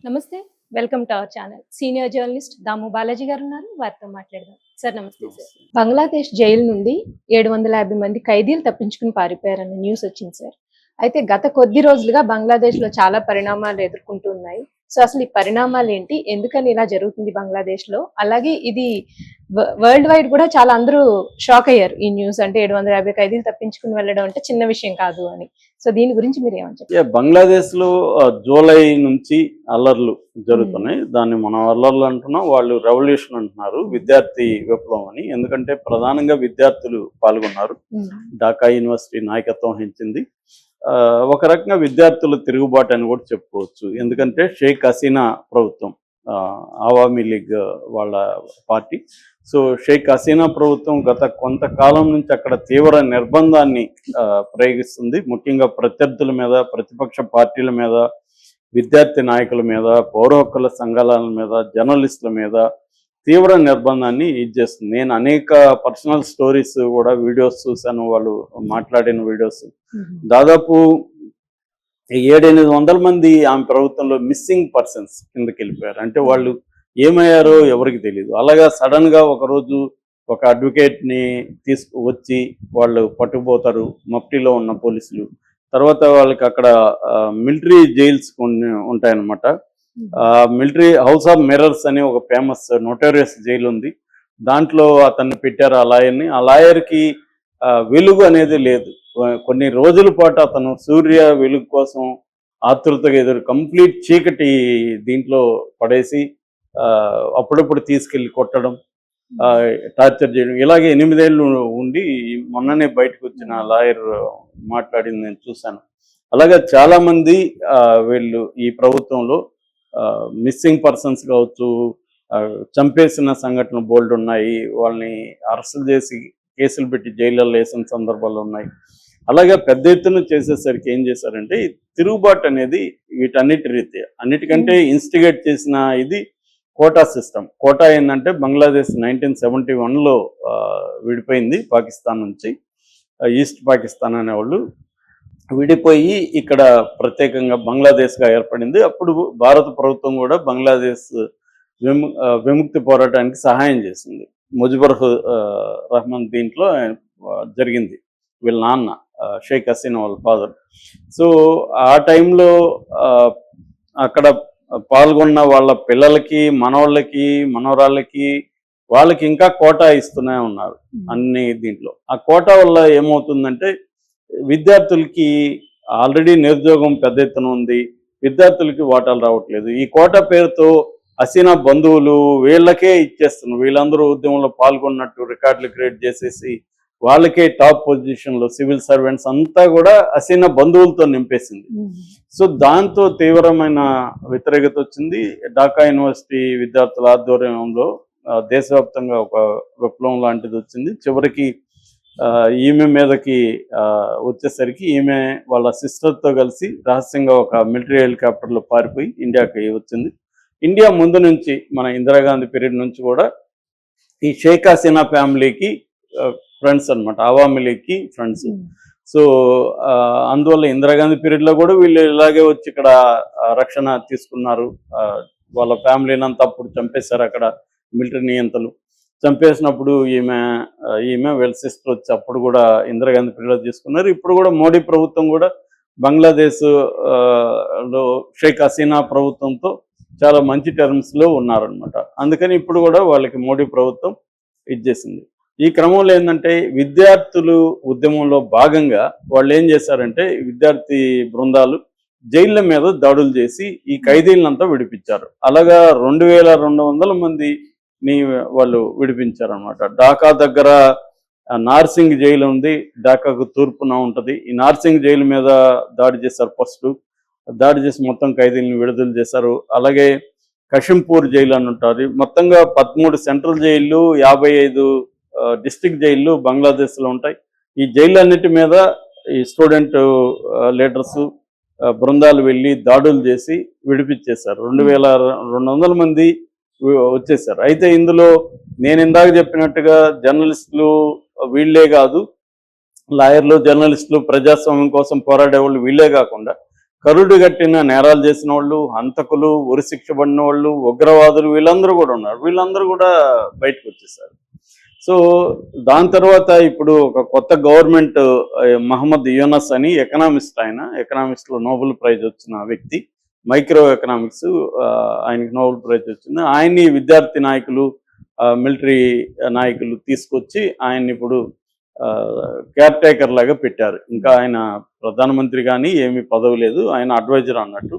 నమస్తే. Welcome to our channel. Senior journalist Damu Balaji గారు ఉన్నారు. వారితో మాట్లాడదాం. సార్ నమస్తే సార్. బంగ్లాదేశ్ జైలు నుండి 750 మంది ఖైదీలు తప్పించుకుని పారిపోయారన్న న్యూస్ వచ్చింది సార్. అయితే గత కొద్ది రోజులుగా బంగ్లాదేశ్‌లో చాలా పరిణామాలు ఎదుర్కొంటూ ఉన్నాయి. సో అసలు ఈ పరిణామాలు ఏంటి? ఎందుకని ఇలా జరుగుతుంది బంగ్లాదేశ్‌లో? అలాగే ఇది వరల్డ్ వైడ్ కూడా చాలా అందరూ షాక్ అయ్యారు ఈ న్యూస్. అంటే 750 ఖైదీలు తప్పించుకుని వెళ్ళడం అంటే చిన్న విషయం కాదు అని. సో దీని గురించి మీరు ఏమని చెప్తారు? బంగ్లాదేశ్‌లో జూలై నుంచి అల్లర్లు జరుగుతున్నాయి. దాన్ని మనం అల్లర్లు అంటున్నాం, వాళ్ళు రెవల్యూషన్ అంటున్నారు, విద్యార్థి విప్లవం అని. ఎందుకంటే ప్రధానంగా విద్యార్థులు పాల్గొన్నారు. ఢాకా యూనివర్సిటీ నాయకత్వం వహించింది. ఒక రకంగా విద్యార్థుల తిరుగుబాటు అని కూడా చెప్పుకోవచ్చు. ఎందుకంటే షేక్ హసీనా ప్రభుత్వం, ఆవామీ లీగ్ వాళ్ళ పార్టీ. సో షేక్ హసీనా ప్రభుత్వం గత కొంతకాలం నుంచి అక్కడ తీవ్ర నిర్బంధాన్ని ప్రయోగిస్తుంది. ముఖ్యంగా ప్రత్యర్థుల మీద, ప్రతిపక్ష పార్టీల మీద, విద్యార్థి నాయకుల మీద, పౌర హక్కుల సంఘాల మీద, జర్నలిస్టుల మీద తీవ్ర నిర్బంధాన్ని చేస్తుంది. నేను అనేక పర్సనల్ స్టోరీస్ కూడా వీడియోస్ చూశాను, వాళ్ళు మాట్లాడిన వీడియోస్. దాదాపు 700-800 మంది ఆమె ప్రభుత్వంలో మిస్సింగ్ పర్సన్స్ కిందకి వెళ్ళిపోయారు. అంటే వాళ్ళు ఏమయ్యారో ఎవరికి తెలియదు. అలాగా సడన్ గా ఒకరోజు ఒక అడ్వకేట్ ని తీసుకువచ్చి వాళ్ళు పట్టుకుపోతారు మఫ్టీలో ఉన్న పోలీసులు. తర్వాత వాళ్ళకి అక్కడ మిలిటరీ జైల్స్ కొన్ని ఉంటాయన్నమాట. మిలిటరీ హౌస్ ఆఫ్ మిర్రర్స్ అని ఒక ఫేమస్ నోటోరియస్ జైలు ఉంది. దాంట్లో అతన్ని పెట్టారు ఆ లాయర్ని. ఆ లాయర్కి వెలుగు అనేది లేదు. కొన్ని రోజుల పాటు అతను సూర్య వెలుగు కోసం ఆతృతగా కంప్లీట్ చీకటి దీంట్లో పడేసి అప్పుడప్పుడు తీసుకెళ్ళి కొట్టడం, టార్చర్ చేయడం, ఇలాగే 8 ఏళ్ళు ఉండి మొన్ననే బయటకు వచ్చిన లాయర్ మాట్లాడింది నేను చూశాను. అలాగే చాలామంది వీళ్ళు ఈ ప్రభుత్వంలో మిస్సింగ్ పర్సన్స్ కావచ్చు, చంపేసిన సంఘటనలు బోల్డ్ ఉన్నాయి. వాళ్ళని అరెస్ట్ చేసి కేసులు పెట్టి జైళ్ళలో వేసిన సందర్భాలు ఉన్నాయి. అలాగే పెద్ద ఎత్తున చేసేసరికి ఏం చేశారంటే తిరుగుబాటు అనేది వీటన్నిటి రీత్యా అన్నిటికంటే ఇన్స్టిగేట్ చేసిన ఇది కోటా సిస్టమ్. కోటా ఏంటంటే బంగ్లాదేశ్ 1971లో విడిపోయింది పాకిస్తాన్ నుంచి. ఈస్ట్ పాకిస్తాన్ అనేవాళ్ళు విడిపోయి ఇక్కడ ప్రత్యేకంగా బంగ్లాదేశ్గా ఏర్పడింది. అప్పుడు భారత ప్రభుత్వం కూడా బంగ్లాదేశ్ విముక్తి పోరాటానికి సహాయం చేసింది. ముజిబుర్ రహమాన్ దీంట్లో జరిగింది, వీళ్ళ నాన్న షేక్ హసీనా వాళ్ళ ఫాదర్. సో ఆ టైంలో అక్కడ పాల్గొన్న వాళ్ళ పిల్లలకి, మనవాళ్ళకి, మనవరాళ్ళకి, వాళ్ళకి ఇంకా కోటా ఇస్తూనే ఉన్నారు అన్ని దీంట్లో. ఆ కోటా వల్ల ఏమవుతుందంటే విద్యార్థులకి ఆల్రెడీ నిరుద్యోగం పెద్ద ఎత్తున ఉంది, విద్యార్థులకి వాటాలు రావట్లేదు. ఈ కోటా పేరుతో హసీనా బంధువులు వీళ్ళకే ఇచ్చేస్తున్నారు. వీళ్ళందరూ ఉద్యమంలో పాల్గొన్నట్టు రికార్డులు క్రియేట్ చేసేసి వాళ్ళకే టాప్ పొజిషన్లో సివిల్ సర్వెంట్స్ అంతా కూడా హసీనా బంధువులతో నింపేసింది. సో దాంతో తీవ్రమైన వ్యతిరేకత వచ్చింది. ఢాకా యూనివర్సిటీ విద్యార్థుల ఆధ్వర్యంలో దేశవ్యాప్తంగా ఒక విప్లవం లాంటిది వచ్చింది. చివరికి ఈమె మీదకి వచ్చేసరికి ఈమె వాళ్ళ సిస్టర్తో కలిసి రహస్యంగా ఒక మిలిటరీ హెలికాప్టర్లో పారిపోయి ఇండియాకి వచ్చింది. ఇండియా ముందు నుంచి మన ఇందిరాగాంధీ పీరియడ్ నుంచి కూడా ఈ షేక్ హసీనా ఫ్యామిలీకి ఫ్రెండ్స్ అనమాట, అవామీ లీగ్కి ఫ్రెండ్స్. సో అందువల్ల ఇందిరాగాంధీ పీరియడ్లో కూడా వీళ్ళు ఇలాగే వచ్చి ఇక్కడ రక్షణ తీసుకున్నారు. వాళ్ళ ఫ్యామిలీని అంతా అప్పుడు చంపేశారు అక్కడ మిలిటరీ నియంతలు. చంపేసినప్పుడు ఈమె వీళ్ళ సిస్టర్ వచ్చి అప్పుడు కూడా ఇందిరాగాంధీ పీరియడ్లో తీసుకున్నారు. ఇప్పుడు కూడా మోడీ ప్రభుత్వం కూడా బంగ్లాదేశ్ లో షేక్ హసీనా ప్రభుత్వంతో చాలా మంచి టర్మ్స్లో ఉన్నారనమాట. అందుకని ఇప్పుడు కూడా వాళ్ళకి మోడీ ప్రభుత్వం ఇచ్చేసింది. ఈ క్రమంలో ఏంటంటే విద్యార్థులు ఉద్యమంలో భాగంగా వాళ్ళు ఏం చేశారంటే విద్యార్థి బృందాలు జైళ్ళ మీద దాడులు చేసి ఈ ఖైదీలంతా విడిపించారు. అలాగా 2200 మందిని వాళ్ళు విడిపించారనమాట. ఢాకా దగ్గర నార్సింగ్ జైలు ఉంది, ఢాకాకు తూర్పున ఉంటుంది. ఈ నార్సింగ్ జైలు మీద దాడి చేశారు. ఫస్ట్ దాడి చేసి మొత్తం ఖైదీలను విడుదల చేశారు. అలాగే కషింపూర్ జైలు అని ఉంటుంది. మొత్తంగా 13 సెంట్రల్ జైళ్ళు, 55 డిస్ట్రిక్ట్ జైళ్ళు బంగ్లాదేశ్లో ఉంటాయి. ఈ జైళ్ళన్నిటి మీద ఈ స్టూడెంట్ లీడర్స్ బృందాలు వెళ్ళి దాడులు చేసి విడిపించేశారు. 2200 మంది వచ్చేసారు. అయితే ఇందులో నేను ఇందాక చెప్పినట్టుగా జర్నలిస్టులు వీళ్ళే కాదు, లాయర్లు, జర్నలిస్టులు, ప్రజాస్వామ్యం కోసం పోరాడే వాళ్ళు వీళ్ళే కాకుండా కరుడు గట్టిన నేరాలు చేసిన వాళ్ళు, హంతకులు, ఉరిశిక్ష పడిన వాళ్ళు, ఉగ్రవాదులు వీళ్ళందరూ కూడా ఉన్నారు. వీళ్ళందరూ కూడా బయటకు వచ్చేసారు. సో దాని తర్వాత ఇప్పుడు ఒక కొత్త గవర్నమెంట్, మహమ్మద్ యూనస్ అని ఎకనామిస్ట్, ఎకనామిక్స్లో నోబెల్ ప్రైజ్ వచ్చిన వ్యక్తి, మైక్రో ఎకనామిక్స్, ఆయనకి నోబెల్ ప్రైజ్ వచ్చింది. ఆయన్ని విద్యార్థి నాయకులు, మిలిటరీ నాయకులు తీసుకొచ్చి ఆయన్ని ఇప్పుడు కేర్ టేకర్ లాగా పెట్టారు. ఇంకా ఆయన ప్రధానమంత్రి కానీ ఏమీ పదవి లేదు, ఆయన అడ్వైజర్ అన్నట్టు.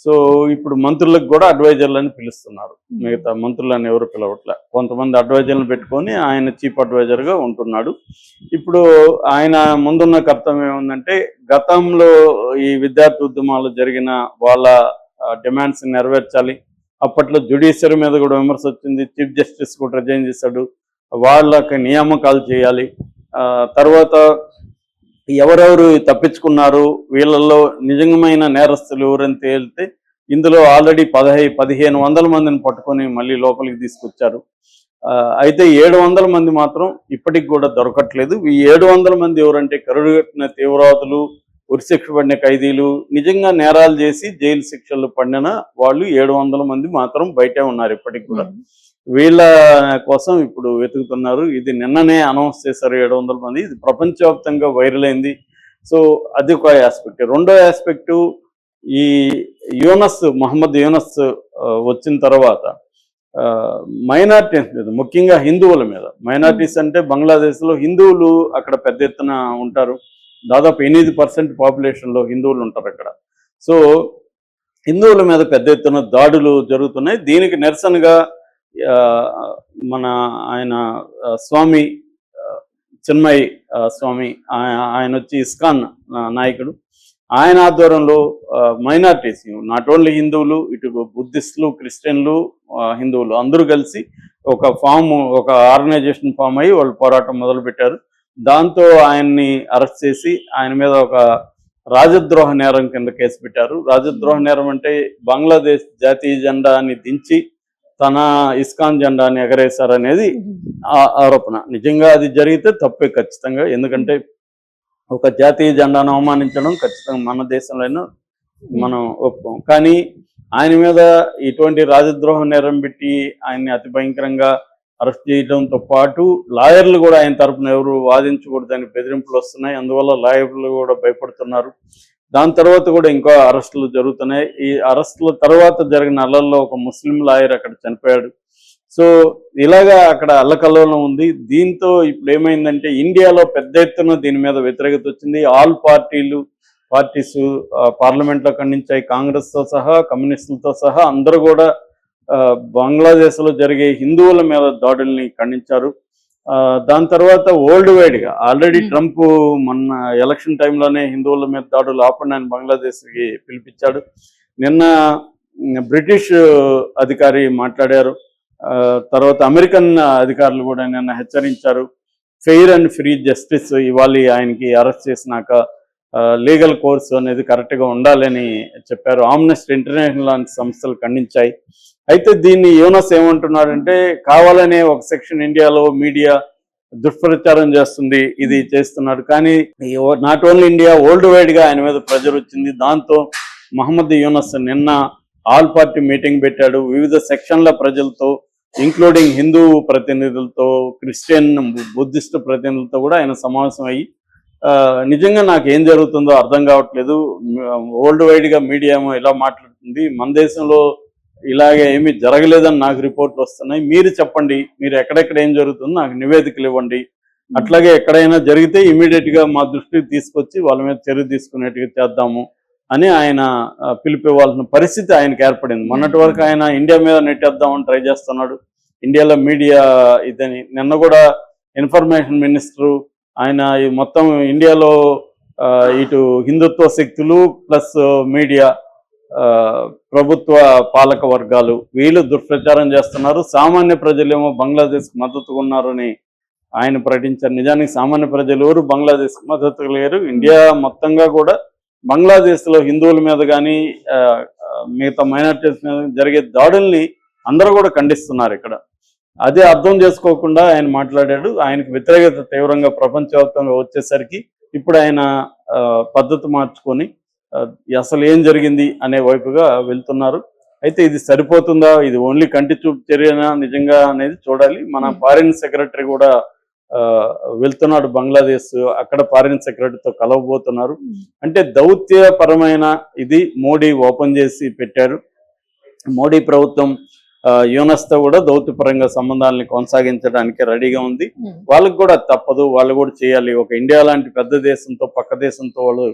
సో ఇప్పుడు మంత్రులకు కూడా అడ్వైజర్లని పిలుస్తున్నారు, మిగతా మంత్రులను ఎవరు పిలవట్లే. కొంతమంది అడ్వైజర్లను పెట్టుకొని ఆయన చీఫ్ అడ్వైజర్గా ఉంటున్నాడు. ఇప్పుడు ఆయన ముందున్న కర్తవ్యం ఏముందంటే, గతంలో ఈ విద్యార్థి ఉద్యమాలు జరిగిన వాళ్ళ డిమాండ్స్ నెరవేర్చాలి. అప్పట్లో జ్యుడిషియరీ మీద కూడా విమర్శ వచ్చింది, చీఫ్ జస్టిస్ కూడా రిజైన్ చేశాడు, వాళ్ళకి నియామకాలు చేయాలి. తర్వాత ఎవరెవరు తప్పించుకున్నారు, వీళ్ళల్లో నిజమైన నేరస్తులు ఎవరని తేలితే ఇందులో ఆల్రెడీ 1500 మందిని పట్టుకొని మళ్ళీ లోపలికి తీసుకొచ్చారు. అయితే 700 మంది మాత్రం ఇప్పటికి కూడా దొరకట్లేదు. ఈ 700 మంది ఎవరంటే కరుడుగట్టిన తీవ్రవాదులు, ఉరిశిక్ష పడిన ఖైదీలు, నిజంగా నేరాలు చేసి జైలు శిక్షలు పడిన వాళ్ళు 700 మంది మాత్రం బయటే ఉన్నారు ఇప్పటికి కూడా. వీళ్ళ కోసం ఇప్పుడు వెతుకుతున్నారు. ఇది నిన్ననే అనౌన్స్ చేశారు 700 మంది. ఇది ప్రపంచవ్యాప్తంగా వైరల్ అయింది. సో అది ఒక ఆస్పెక్ట్. రెండో ఆస్పెక్టు, ఈ మహమ్మద్ యూనస్ వచ్చిన తర్వాత మైనార్టీస్ మీద, ముఖ్యంగా హిందువుల మీద, మైనార్టీస్ అంటే బంగ్లాదేశ్లో హిందువులు అక్కడ పెద్ద ఎత్తున ఉంటారు. దాదాపు 8% పాపులేషన్లో హిందువులు ఉంటారు అక్కడ. సో హిందువుల మీద పెద్ద ఎత్తున దాడులు జరుగుతున్నాయి. దీనికి నిరసనగా మన ఆయన స్వామి చిన్మయ్ స్వామి, ఆయన వచ్చి ఇస్కాన్ నాయకుడు, ఆయన ఆధ్వర్యంలో మైనార్టీస్, నాట్ ఓన్లీ హిందువులు, ఇటు బుద్ధిస్టులు, క్రిస్టియన్లు, హిందువులు అందరూ కలిసి ఒక ఆర్గనైజేషన్ ఫామ్ అయ్యి వాళ్ళు పోరాటం మొదలుపెట్టారు. దాంతో ఆయన్ని అరెస్ట్ చేసి ఆయన మీద ఒక రాజద్రోహ నేరం కింద కేసు పెట్టారు. రాజద్రోహ నేరం అంటే బంగ్లాదేశ్ జాతీయ జెండాని దించి తన ఇస్కాన్ జెండాని ఎగరేశారనేది ఆరోపణ. నిజంగా అది జరిగితే తప్పే ఖచ్చితంగా, ఎందుకంటే ఒక జాతీయ జెండాను అవమానించడం ఖచ్చితంగా మన దేశంలోనూ మనం ఒప్పుకోం. కానీ ఆయన మీద ఇటువంటి రాజద్రోహ నేరం పెట్టి ఆయన్ని అతి భయంకరంగా అరెస్ట్ చేయడంతో పాటు లాయర్లు కూడా ఆయన తరపున ఎవరు వాదించకూడదని బెదిరింపులు వస్తున్నాయి. అందువల్ల లాయర్లు కూడా భయపడుతున్నారు. దాని తర్వాత కూడా ఇంకో అరెస్టులు జరుగుతున్నాయి. ఈ అరెస్టుల తర్వాత జరిగిన అల్లల్లో ఒక ముస్లిం లాయర్ అక్కడ చనిపోయాడు. సో ఇలాగా అక్కడ అల్లకల్లోలం ఉంది. దీంతో ఇప్పుడు ఏమైందంటే ఇండియాలో పెద్ద ఎత్తున దీని మీద వ్యతిరేకత వచ్చింది. ఆల్ పార్టీస్ పార్లమెంట్లో ఖండించాయి, కాంగ్రెస్తో సహా, కమ్యూనిస్టులతో సహా అందరూ కూడా బంగ్లాదేశ్లో జరిగే హిందువుల మీద దాడుల్ని ఖండించారు. దాని తర్వాత వరల్డ్ వైడ్గా ఆల్రెడీ ట్రంప్ మొన్న ఎలక్షన్ టైంలోనే హిందువుల మీద దాడులు ఆపండి అని బంగ్లాదేశ్కి పిలిపించాడు. నిన్న బ్రిటిష్ అధికారి మాట్లాడారు. తర్వాత అమెరికన్ అధికారులు కూడా నిన్న హెచ్చరించారు, ఫెయిర్ అండ్ ఫ్రీ జస్టిస్ ఇవ్వాలి ఆయనకి అరెస్ట్ చేసినాక, లీగల్ కోర్సు అనేది కరెక్ట్గా ఉండాలని చెప్పారు. ఆమ్నెస్టీ ఇంటర్నేషనల్ లాంటి సంస్థలు ఖండించాయి. అయితే దీన్ని యూనస్ ఏమంటున్నాడంటే, కావాలనే ఒక సెక్షన్ ఇండియాలో మీడియా దుష్ప్రచారం చేస్తుంది, ఇది చేస్తున్నాడు. కానీ నాట్ ఓన్లీ ఇండియా, వరల్డ్ వైడ్గా ఆయన మీద ప్రెజర్ వచ్చింది. దాంతో మహమ్మద్ యూనస్ నిన్న ఆల్ పార్టీ మీటింగ్ పెట్టాడు. వివిధ సెక్షన్ల ప్రజలతో, ఇంక్లూడింగ్ హిందూ ప్రతినిధులతో, క్రిస్టియన్, బుద్ధిస్ట్ ప్రతినిధులతో కూడా ఆయన సమావేశం అయ్యి, నిజంగా నాకు ఏం జరుగుతుందో అర్థం కావట్లేదు, వరల్డ్ వైడ్గా మీడియా ఏమో ఇలా మాట్లాడుతుంది, మన దేశంలో ఇలాగే ఏమీ జరగలేదని నాకు రిపోర్ట్లు వస్తున్నాయి, మీరు చెప్పండి, మీరు ఎక్కడెక్కడ ఏం జరుగుతుందో నాకు నివేదికలు ఇవ్వండి, అట్లాగే ఎక్కడైనా జరిగితే ఇమీడియట్గా మా దృష్టికి తీసుకొచ్చి వాళ్ళ మీద చర్య తీసుకునేట్టుగా చేద్దాము అని ఆయన పిలిపివ్వాల్సిన పరిస్థితి ఆయనకు ఏర్పడింది. మొన్నటి వరకు ఆయన ఇండియా మీద నెట్టేద్దామని ట్రై చేస్తున్నాడు, ఇండియాలో మీడియా ఇదని. నిన్న కూడా ఇన్ఫర్మేషన్ మినిస్టరు ఆయన మొత్తం ఇండియాలో ఇటు హిందుత్వ శక్తులు ప్లస్ మీడియా, ప్రభుత్వ పాలక వర్గాలు వీళ్ళు దుష్ప్రచారం చేస్తున్నారు, సామాన్య ప్రజలేమో బంగ్లాదేశ్కి మద్దతుగా ఉన్నారని ఆయన ప్రకటించారు. నిజానికి సామాన్య ప్రజలు ఎవరు బంగ్లాదేశ్కి మద్దతుగా లేరు. ఇండియా మొత్తంగా కూడా బంగ్లాదేశ్లో హిందువుల మీద కానీ మిగతా మైనారిటీస్ మీద జరిగే దాడుల్ని అందరూ కూడా ఖండిస్తున్నారు. ఇక్కడ అదే అర్థం చేసుకోకుండా ఆయన మాట్లాడాడు. ఆయనకు వ్యతిరేకత తీవ్రంగా ప్రపంచవ్యాప్తంగా వచ్చేసరికి ఇప్పుడు ఆయన పద్ధతి మార్చుకొని అసలు ఏం జరిగింది అనే వైపుగా వెళ్తున్నారు. అయితే ఇది సరిపోతుందా, ఇది ఓన్లీ కంటి చూపు చర్యనా నిజంగా అనేది చూడాలి. మన ఫారిన్ సెక్రటరీ కూడా వెళ్తున్నాడు బంగ్లాదేశ్, అక్కడ ఫారిన్ సెక్రటరీతో కలవబోతున్నారు. అంటే దౌత్యపరమైన ఇది మోడీ ఓపెన్ చేసి పెట్టారు. మోడీ ప్రభుత్వం యూనస్తో కూడా దౌత్యపరంగా సంబంధాలని కొనసాగించడానికి రెడీగా ఉంది. వాళ్ళకి కూడా తప్పదు, వాళ్ళు కూడా చేయాలి. ఒక ఇండియా లాంటి పెద్ద దేశంతో, పక్క దేశంతో వాళ్ళు